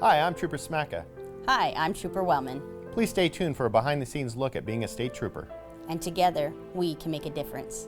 Hi, I'm Trooper Smacka. Hi, I'm Trooper Wellman, Please stay tuned for a behind-the-scenes look at being a state trooper. and together we can make a difference.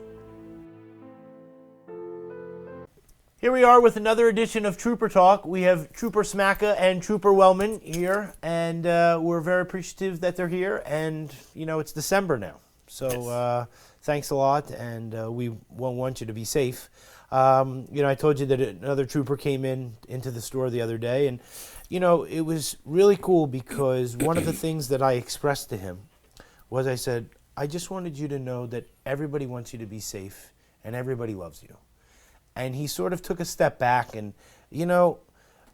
Here we are with another edition of Trooper Talk. We have Trooper Smacka and Trooper Wellman here, and we're very appreciative that they're here. And, you know, it's December now. So thanks a lot, and we want you to be safe. You know, I told you that another trooper came into the store the other day, and, you know, it was really cool because one of the things that I expressed to him was I said, I just wanted you to know that everybody wants you to be safe and everybody loves you. And he sort of took a step back, and, you know,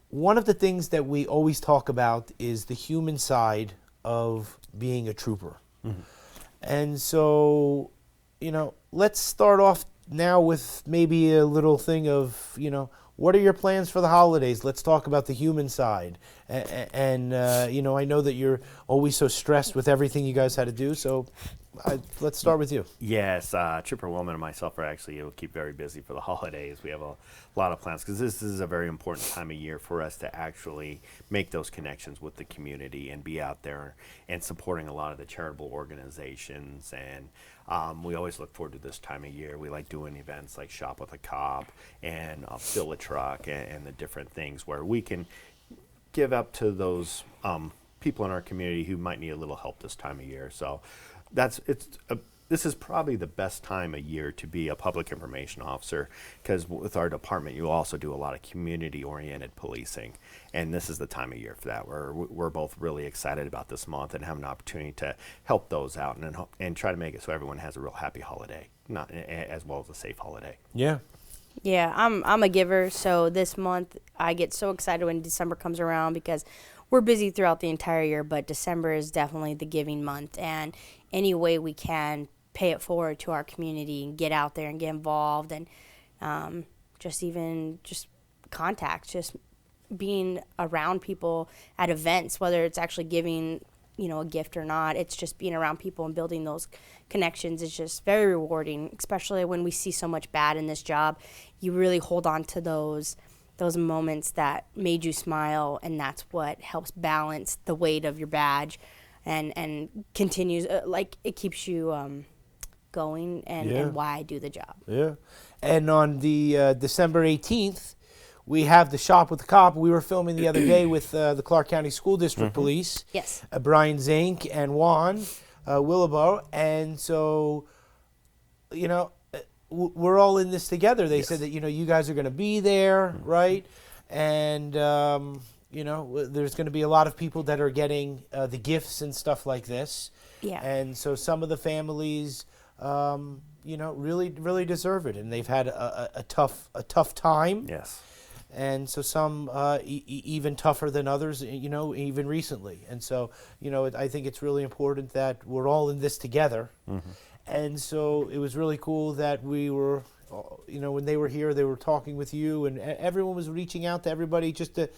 one of the things that we always talk about is the human side of being a trooper. Mm-hmm. And so, you know, let's start off now with maybe a little thing of, you know, what are your plans for the holidays? Let's talk about the human side. And you know, I know that you're always so stressed with everything you guys had to do, so let's start with you. Yes, Trooper Wellman and myself are actually will keep very busy for the holidays. We have a lot of plans because this is a very important time of year for us to actually make those connections with the community and be out there and supporting a lot of the charitable organizations. And we always look forward to this time of year. We like doing events like Shop with a Cop and Fill a Truck and the different things where we can give up to those people in our community who might need a little help this time of year. So this is probably the best time of year to be a public information officer, because with our department you also do a lot of community-oriented policing, and this is the time of year for that. We're both really excited about this month and have an opportunity to help those out and try to make it so everyone has a real happy holiday, not as well as a safe holiday. Yeah. Yeah, I'm a giver, so this month I get so excited when December comes around because we're busy throughout the entire year, but December is definitely the giving month, and any way we can pay it forward to our community and get out there and get involved, and just contacts, just being around people at events, whether it's actually giving, you know, a gift or not. It's just being around people and building those connections is just very rewarding, especially when we see so much bad in this job. You really hold on to those moments that made you smile, and that's what helps balance the weight of your badge and continues, like it keeps you going and why I do the job. Yeah. And on the December 18th, we have the Shop with the Cop. We were filming the other day with the Clark County School District Police. Yes. Brian Zink and Juan Willabo. And so, you know, we're all in this together. They said that, you know, you guys are going to be there, right? And, you know, there's going to be a lot of people that are getting the gifts and stuff like this. Yeah. And so some of the families, you know, really deserve it. And they've had a tough time. Yes. And so some even tougher than others, you know, even recently. And so, you know, I think it's really important that we're all in this together. Mm-hmm. And so it was really cool that we were, you know, when they were here, they were talking with you, and everyone was reaching out to everybody just to,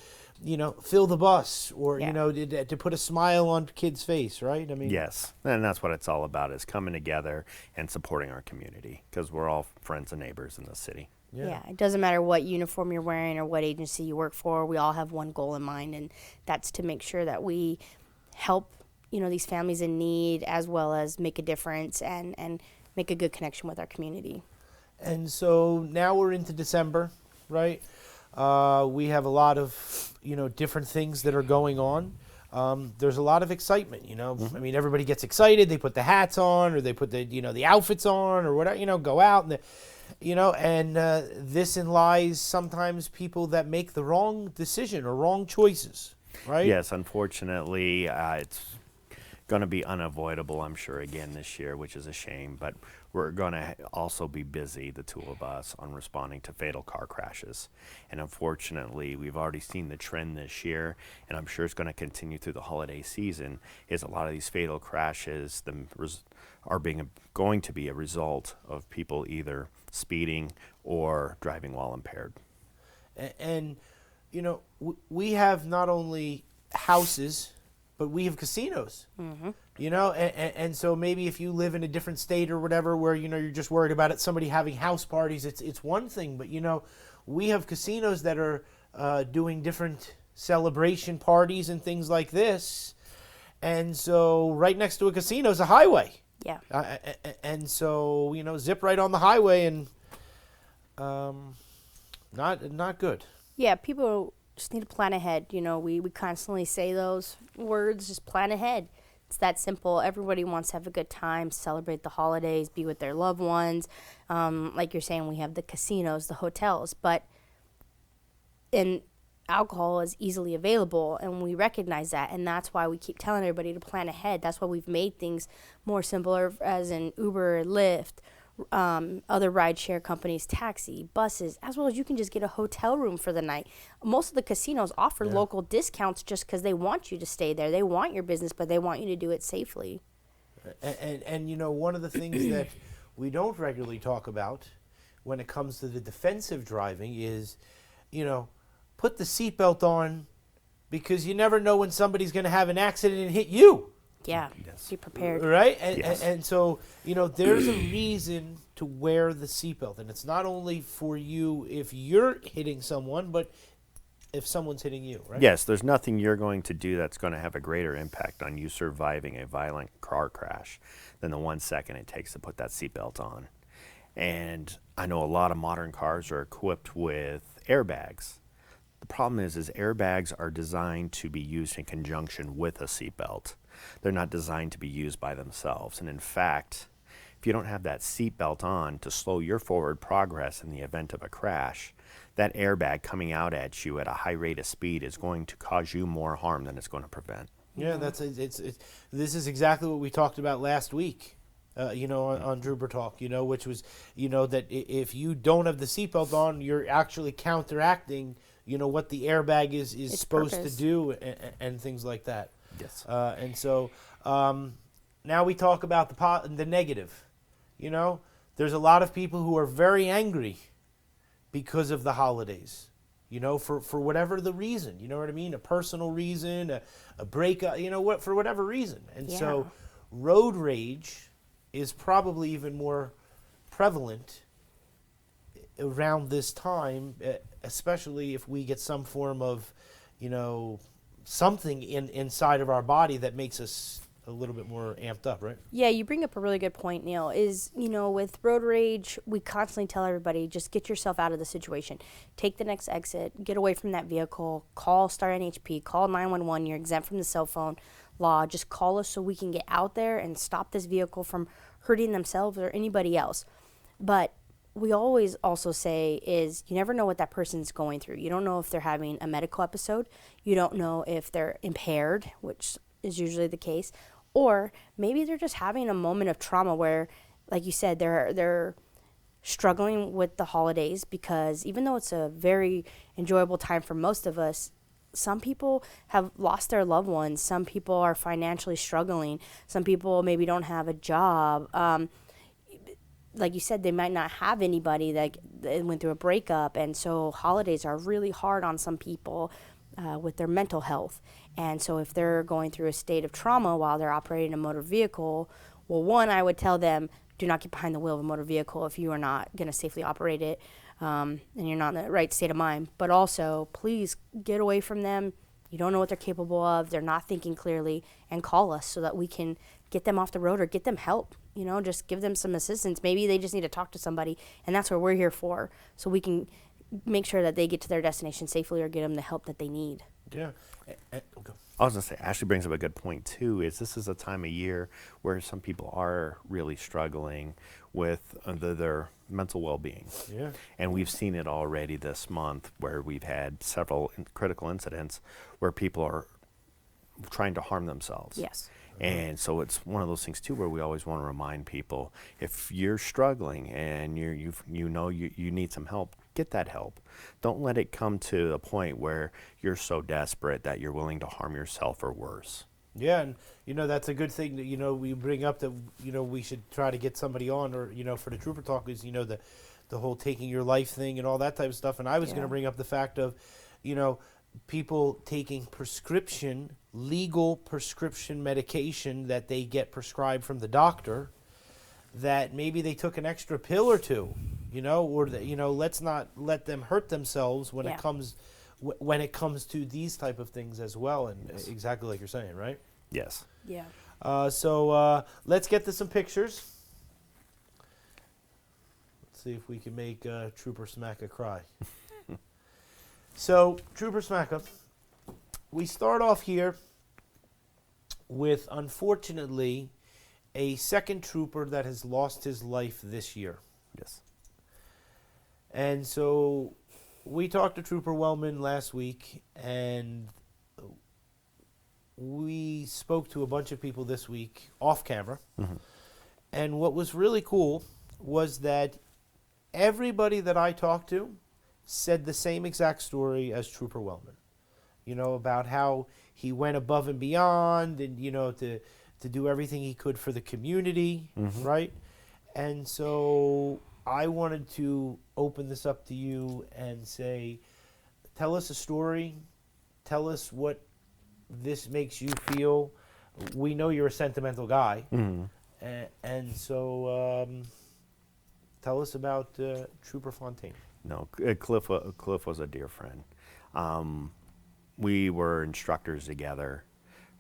you know, fill the bus or, you know, to put a smile on kids' face, right? I mean, yes, and that's what it's all about, is coming together and supporting our community, because we're all friends and neighbors in the city. Yeah, it doesn't matter what uniform you're wearing or what agency you work for. We all have one goal in mind, and that's to make sure that we help, you know, these families in need, as well as make a difference and make a good connection with our community. And so now we're into December, right? We have a lot of, you know, different things that are going on. There's a lot of excitement, you know. I mean, everybody gets excited. They put the hats on, or they put the, you know, the outfits on, or whatever, you know, go out and, you know, and this in lies sometimes people that make the wrong decision or wrong choices, right? Yes, unfortunately, it's going to be unavoidable, I'm sure, again this year, which is a shame. But we're going to also be busy, the two of us, on responding to fatal car crashes. And unfortunately, we've already seen the trend this year, and I'm sure it's going to continue through the holiday season, is a lot of these fatal crashes are going to be a result of people either speeding or driving while impaired. And you know, we have not only houses, but we have casinos. Mm-hmm. You know, and so maybe if you live in a different state or whatever, where, you know, you're just worried about somebody having house parties, it's one thing. But, you know, we have casinos that are doing different celebration parties and things like this. And so right next to a casino is a highway. Yeah. And so, zip right on the highway and not good. Yeah, people just need to plan ahead. We constantly say those words, just plan ahead. It's that simple. Everybody wants to have a good time, celebrate the holidays, be with their loved ones. Like you're saying, we have the casinos, the hotels, and alcohol is easily available, and we recognize that, and that's why we keep telling everybody to plan ahead. That's why we've made things more simpler, as in Uber, Lyft, other rideshare companies, taxi, buses, as well as you can just get a hotel room for the night. Most of the casinos offer local discounts just because they want you to stay there. They want your business, but they want you to do it safely. And one of the things that we don't regularly talk about when it comes to the defensive driving is, put the seatbelt on, because you never know when somebody's going to have an accident and hit you. Yeah, Yes. be prepared. Right? Yes. And so, there's a reason to wear the seatbelt. And it's not only for you if you're hitting someone, but if someone's hitting you, right? Yes, there's nothing you're going to do that's going to have a greater impact on you surviving a violent car crash than the 1 second it takes to put that seatbelt on. And I know a lot of modern cars are equipped with airbags. The problem is airbags are designed to be used in conjunction with a seatbelt. They're not designed to be used by themselves. And in fact, if you don't have that seatbelt on to slow your forward progress in the event of a crash, that airbag coming out at you at a high rate of speed is going to cause you more harm than it's going to prevent. Yeah, this is exactly what we talked about last week. On Drooper Talk, which was, that if you don't have the seatbelt on, you're actually counteracting, what the airbag is Its supposed purpose. to do and things like that. Yes. And so now we talk about the negative. There's a lot of people who are very angry because of the holidays. For whatever the reason, you know what I mean? A personal reason, a breakup, for whatever reason. And so road rage is probably even more prevalent around this time, especially if we get some form of, something inside of our body that makes us a little bit more amped up, right? Yeah, you bring up a really good point, Neil, is, with road rage, we constantly tell everybody, just get yourself out of the situation. Take the next exit, get away from that vehicle, call Star NHP, call 911, you're exempt from the cell phone law. Just call us so we can get out there and stop this vehicle from hurting themselves or anybody else. But we always also say is you never know what that person's going through. You don't know if they're having a medical episode. You don't know if they're impaired, which is usually the case. Or maybe they're just having a moment of trauma where, like you said, they're struggling with the holidays, because even though it's a very enjoyable time for most of us, some people have lost their loved ones. Some people are financially struggling. Some people maybe don't have a job. Like you said, they might not have anybody that went through a breakup. And so holidays are really hard on some people with their mental health. And so if they're going through a state of trauma while they're operating a motor vehicle, well, one, I would tell them, do not get behind the wheel of a motor vehicle if you are not going to safely operate it and you're not in the right state of mind. But also, please get away from them. You don't know what they're capable of. They're not thinking clearly. And call us so that we can get them off the road or get them help. Just give them some assistance. Maybe they just need to talk to somebody, and that's what we're here for, so we can make sure that they get to their destination safely or get them the help that they need. Yeah. I was going to say, Ashley brings up a good point, too, is this is a time of year where some people are really struggling with their mental well-being. Yeah. And we've seen it already this month where we've had several critical incidents where people are trying to harm themselves. Yes. And so it's one of those things, too, where we always want to remind people, if you're struggling and you need some help, get that help. Don't let it come to the point where you're so desperate that you're willing to harm yourself or worse. Yeah, and that's a good thing that we bring up, that we should try to get somebody on, or for the Trooper Talk, is the whole taking your life thing and all that type of stuff. And I was going to bring up the fact of people taking legal prescription medication that they get prescribed from the doctor, that maybe they took an extra pill or two, or that let's not let them hurt themselves when it comes when it comes to these type of things as well, and Yes. exactly like you're saying, right? Yes. Yeah. So let's get to some pictures. Let's see if we can make Trooper Smacka cry. So, Trooper Smacka, we start off here with, unfortunately, a second trooper that has lost his life this year. Yes. And so we talked to Trooper Wellman last week, and we spoke to a bunch of people this week off camera. Mhm. And what was really cool was that everybody that I talked to said the same exact story as Trooper Wellman. You know, about how he went above and beyond and, you know, to do everything he could for the community, Mhm. right? And so I wanted to open this up to you and say, tell us a story. Tell us what this makes you feel. We know you're a sentimental guy. Mhm. And so tell us about Trooper Fontaine. No, Cliff was a dear friend. We were instructors together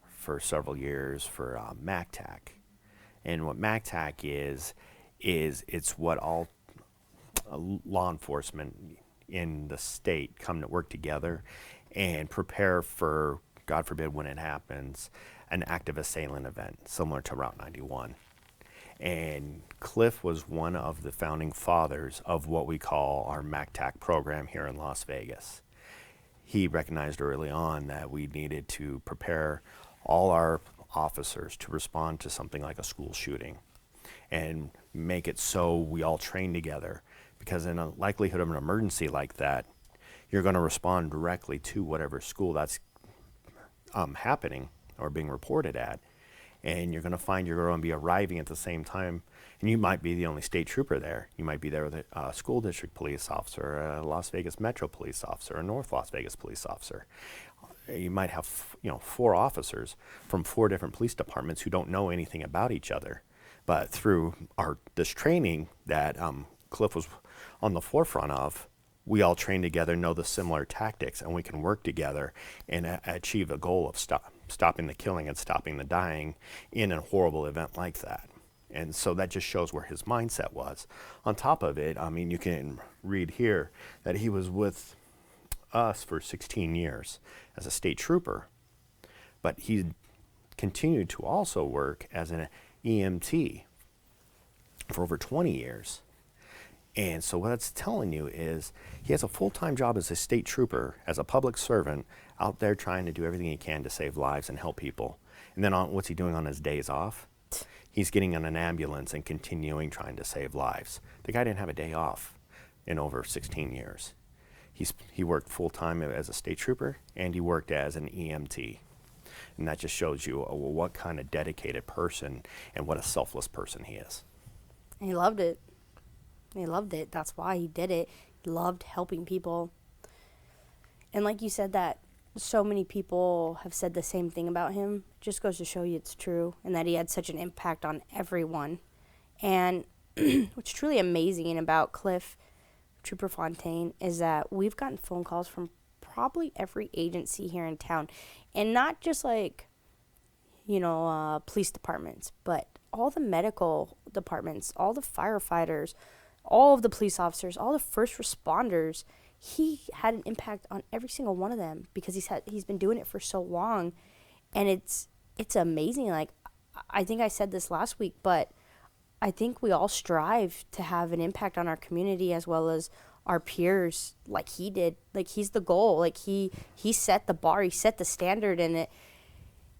for several years for MACTAC. And what MACTAC is it's what all law enforcement in the state come to work together and prepare for, God forbid when it happens, an active assailant event similar to Route 91. And Cliff was one of the founding fathers of what we call our MACTAC program here in Las Vegas. He recognized early on that we needed to prepare all our officers to respond to something like a school shooting and make it so we all train together, because in a likelihood of an emergency like that, you're going to respond directly to whatever school that's happening or being reported at, and you're going to find you're going to be arriving at the same time, and you might be the only state trooper there. You might be there with a school district police officer, a Las Vegas Metro police officer, a North Las Vegas police officer. You might have 4 officers from 4 different police departments who don't know anything about each other, but through this training that Cliff was on the forefront of, we all train together, know the similar tactics, and we can work together and achieve a goal of stopping the killing and stopping the dying in a horrible event like that. And so that just shows where his mindset was. On top of it, I mean, you can read here that he was with us for 16 years as a state trooper, but he continued to also work as an EMT for over 20 years. And so what that's telling you is he has a full-time job as a state trooper, as a public servant, out there trying to do everything he can to save lives and help people. And then what's he doing on his days off? He's getting in an ambulance and continuing trying to save lives. The guy didn't have a day off in over 16 years. He worked full-time as a state trooper, and he worked as an EMT. And that just shows you what kind of dedicated person and what a selfless person he is. And he loved it. He loved it. That's why he did it. He loved helping people. And like you said, that so many people have said the same thing about him, just goes to show you it's true, and that he had such an impact on everyone. And what's truly amazing about Cliff, Trooper Fontaine, is that we've gotten phone calls from probably every agency here in town. And not just like, police departments, but all the medical departments, all the firefighters, all of the police officers, all the first responders. He had an impact on every single one of them because he's been doing it for so long, and it's amazing. Like, I think I said this last week, but I think we all strive to have an impact on our community as well as our peers, like he did. Like, he's the goal. Like, he set the bar, he set the standard, and it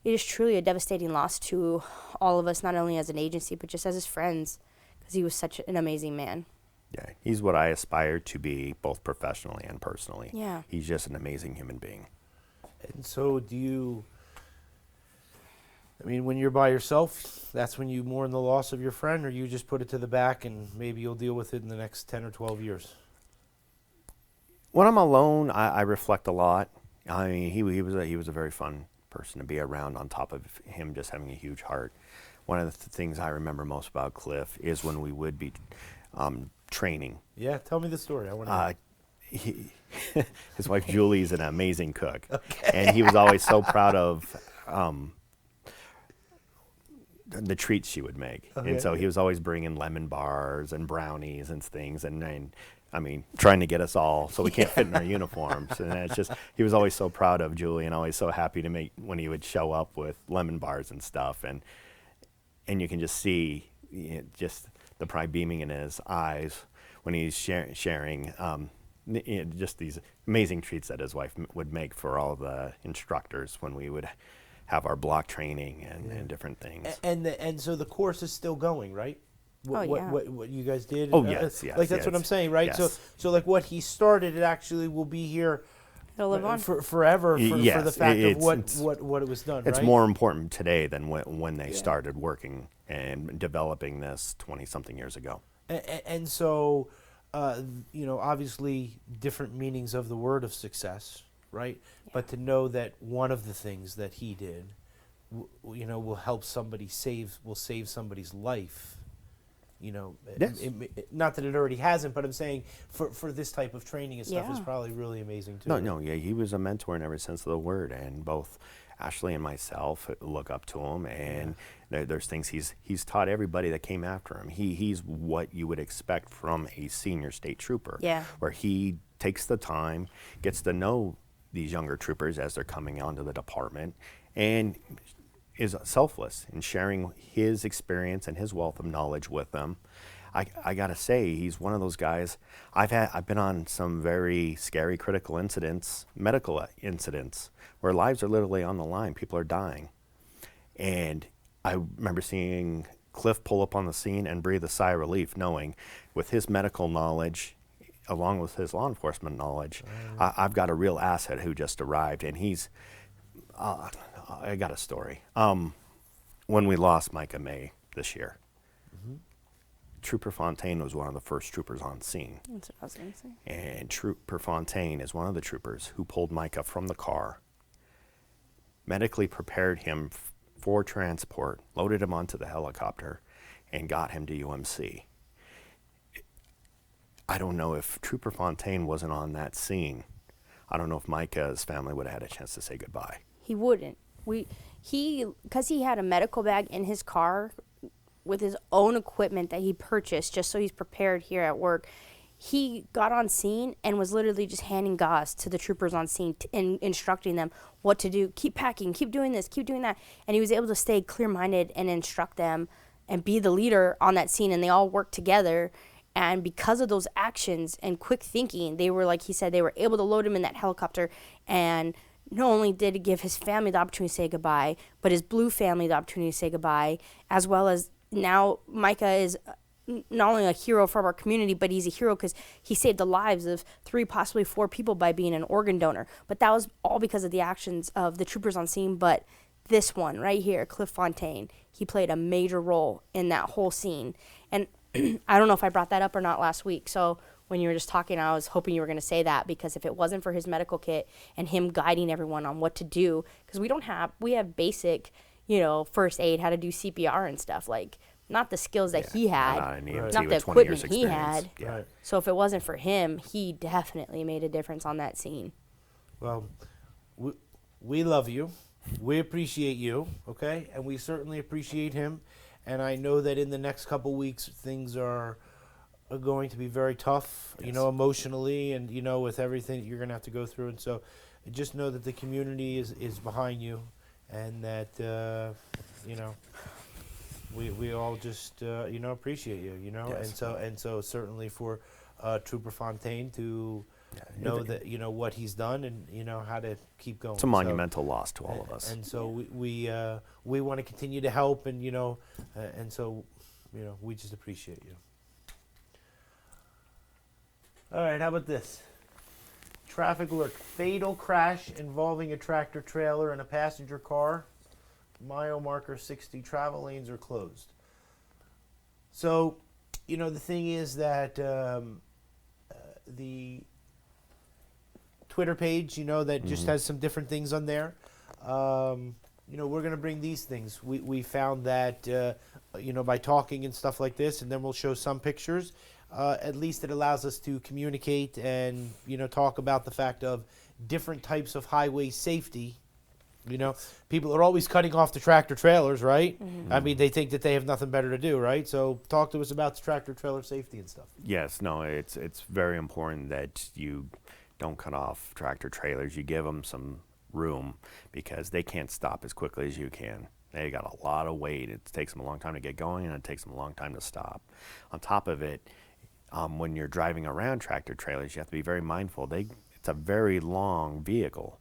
is truly a devastating loss to all of us, not only as an agency but just as his friends, because he was such an amazing man. Yeah, he's what I aspire to be, both professionally and personally. Yeah. He's just an amazing human being. And so when you're by yourself, that's when you mourn the loss of your friend, or you just put it to the back and maybe you'll deal with it in the next 10 or 12 years? When I'm alone, I reflect a lot. I mean, he was a very fun person to be around, on top of him just having a huge heart. One of the things I remember most about Cliff is when we would be training. Yeah, tell me the story. I want to. his wife Julie's an amazing cook, and he was always so proud of the treats she would make. And so he was always bringing lemon bars and brownies and things, and I mean, trying to get us all so we can't fit in our uniforms. And it's just, he was always so proud of Julie and always so happy to make when he would show up with lemon bars and stuff. And you can just see just the pride beaming in his eyes when he's sharing just these amazing treats that his wife would make for all the instructors when we would have our block training and different things. And so the course is still going, right? What you guys did? Oh, yes, yes. Like that's what I'm saying, right? Yes. So like what he started, it actually will be here It'll live on. forever for the fact of what it was done, It's right? more important today than when they started working and developing this 20-something years ago. And so, obviously different meanings of the word of success, right? Yeah. But to know that one of the things that he did, will help somebody will save somebody's life. Yes. Not that it already hasn't, but I'm saying for this type of training and stuff is probably really amazing too. No, he was a mentor in every sense of the word, and both Ashley and myself look up to him, and there's things he's taught everybody that came after him. He's what you would expect from a senior state trooper, where he takes the time, gets to know these younger troopers as they're coming onto the department, and is selfless in sharing his experience and his wealth of knowledge with them. I gotta say, he's one of those guys. I've been on some very scary, critical incidents, medical incidents, where lives are literally on the line. People are dying, and I remember seeing Cliff pull up on the scene and breathe a sigh of relief, knowing, with his medical knowledge, along with his law enforcement knowledge, I've got a real asset who just arrived, and he's. I got a story. When we lost Micah May this year, Trooper Fontaine was one of the first troopers on scene. That's what I was going to say. And Trooper Fontaine is one of the troopers who pulled Micah from the car, medically prepared him for transport, loaded him onto the helicopter, and got him to UMC. I don't know if Trooper Fontaine wasn't on that scene. I don't know if Micah's family would have had a chance to say goodbye. He wouldn't. Because he had a medical bag in his car with his own equipment that he purchased just so he's prepared here at work. He got on scene and was literally just handing gauze to the troopers on scene and instructing them what to do. Keep packing, keep doing this, keep doing that. And he was able to stay clear-minded and instruct them and be the leader on that scene, and they all worked together. And because of those actions and quick thinking, they were, like he said, they were able to load him in that helicopter, and not only did it give his family the opportunity to say goodbye, but his blue family the opportunity to say goodbye, as well as now Micah is not only a hero from our community, but he's a hero because he saved the lives of 3, possibly 4 people by being an organ donor. But that was all because of the actions of the troopers on scene. But this one right here, Cliff Fontaine, he played a major role in that whole scene. And I don't know if I brought that up or not last week. So when you were just talking, I was hoping you were going to say that, because if it wasn't for his medical kit and him guiding everyone on what to do, because we have basic, first aid, how to do CPR and stuff, like not the skills that he had, not the equipment he had. Yeah. Right. So if it wasn't for him, he definitely made a difference on that scene. Well, we love you. We appreciate you, okay? And we certainly appreciate him. And I know that in the next couple weeks, things are going to be very tough, emotionally, and, with everything that you're going to have to go through. And so just know that the community is behind you, and that, we all just, appreciate you, Yes. And so certainly for Trooper Fontaine to know that, what he's done and, how to keep going. It's a monumental loss to all of us. And so we want to continue to help, and, and so, we just appreciate you. All right, how about this? Traffic alert. Fatal crash involving a tractor trailer and a passenger car. Mile marker 60. Travel lanes are closed. So, the thing is that the Twitter page, that just has some different things on there. We're going to bring these things. We found that, by talking and stuff like this, and then we'll show some pictures. at least it allows us to communicate and, talk about the fact of different types of highway safety. People are always cutting off the tractor trailers, right? I mean, they think that they have nothing better to do, right? So talk to us about the tractor trailer safety and stuff. Yes, no, it's very important that you don't cut off tractor trailers. You give them some room because they can't stop as quickly as you can. They got a lot of weight. It takes them a long time to get going, and it takes them a long time to stop. On top of it, when you're driving around tractor trailers, you have to be very mindful. It's a very long vehicle,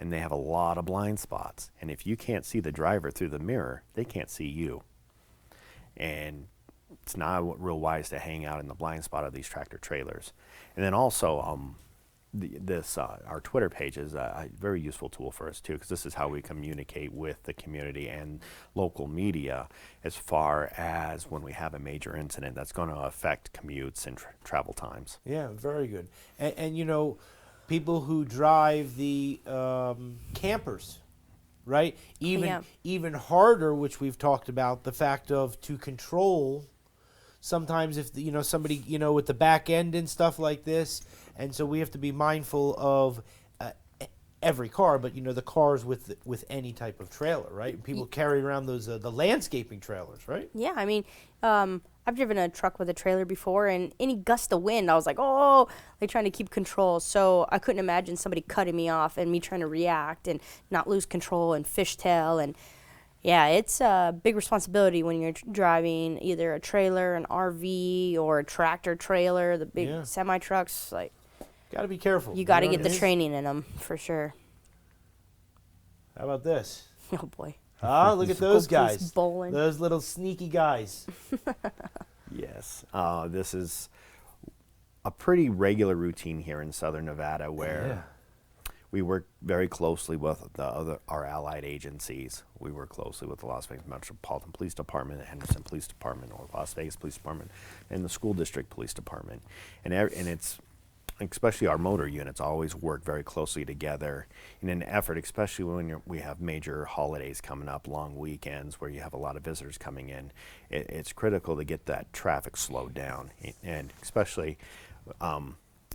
and they have a lot of blind spots. And if you can't see the driver through the mirror, they can't see you. And it's not real wise to hang out in the blind spot of these tractor trailers. And then also, our Twitter page is a very useful tool for us too, because this is how we communicate with the community and local media as far as when we have a major incident that's going to affect commutes and travel times. Yeah, very good. And people who drive the campers, right? Even harder, which we've talked about, the fact of to control. Sometimes if somebody with the back end and stuff like this, and so we have to be mindful of every car, but the cars with any type of trailer, right? People carry around those the landscaping trailers, right? Yeah, I mean, I've driven a truck with a trailer before, and any gust of wind, I was like, oh, like trying to keep control. So I couldn't imagine somebody cutting me off and me trying to react and not lose control and fishtail. And yeah, it's a big responsibility when you're driving either a trailer, an RV, or a tractor trailer, the big semi trucks. Like, got to be careful. you got to get the training in them for sure. How about this? Oh boy. Ah, look at those guys. Bowling. Those little sneaky guys. Yes, this is a pretty regular routine here in Southern Nevada where we work very closely with our allied agencies. We work closely with the Las Vegas Metropolitan Police Department, the Henderson Police Department, or Las Vegas Police Department, and the School District Police Department. And it's especially our motor units always work very closely together in an effort, especially when we have major holidays coming up, long weekends where you have a lot of visitors coming in. It's critical to get that traffic slowed down, and especially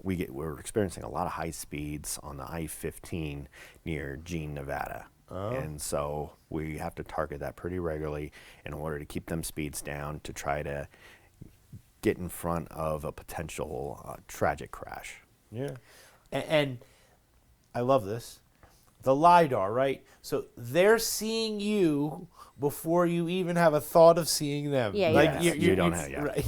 we're experiencing a lot of high speeds on the I-15 near Jean, Nevada. And so we have to target that pretty regularly in order to keep them speeds down to try to get in front of a potential tragic crash. Yeah. And I love this. The LiDAR, right? So they're seeing you before you even have a thought of seeing them. Yeah, like yeah. You don't have, right.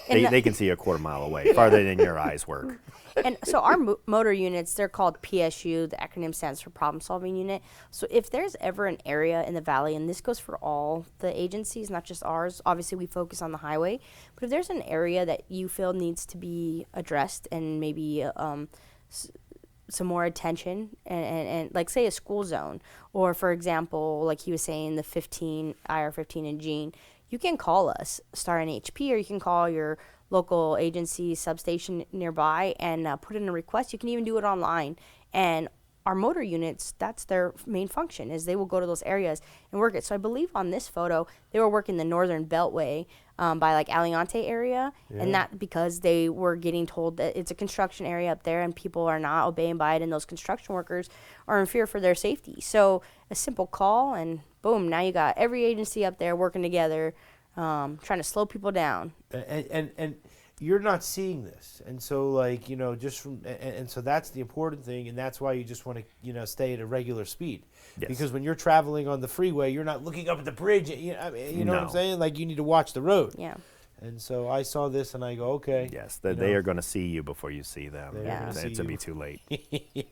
They can see a quarter mile away, farther than your eyes work. And so our motor units, they're called PSU. The acronym stands for Problem Solving Unit. So if there's ever an area in the valley, and this goes for all the agencies, not just ours, obviously we focus on the highway, but if there's an area that you feel needs to be addressed and maybe some more attention, and like say a school zone, or for example, like he was saying, the IR-15 in Jean, you can call us, Star NHP, or you can call your local agency substation nearby and put in a request. You can even do it online. And our motor units, that's their main function, is they will go to those areas and work it. So I believe on this photo, they were working the Northern Beltway by like Aliante area. Yeah. And that because they were getting told that it's a construction area up there and people are not obeying by it, and those construction workers are in fear for their safety. So a simple call and boom, now you got every agency up there working together, trying to slow people down. And you're not seeing this, and so like just from and so that's the important thing, and that's why you just want to stay at a regular speed. Yes. Because when you're traveling on the freeway, you're not looking up at the bridge. You know what I'm saying? Like you need to watch the road. Yeah. And so I saw this, and I go, okay. Yes, they are going to see you before you see them. Yeah. It's to be too late. Yeah.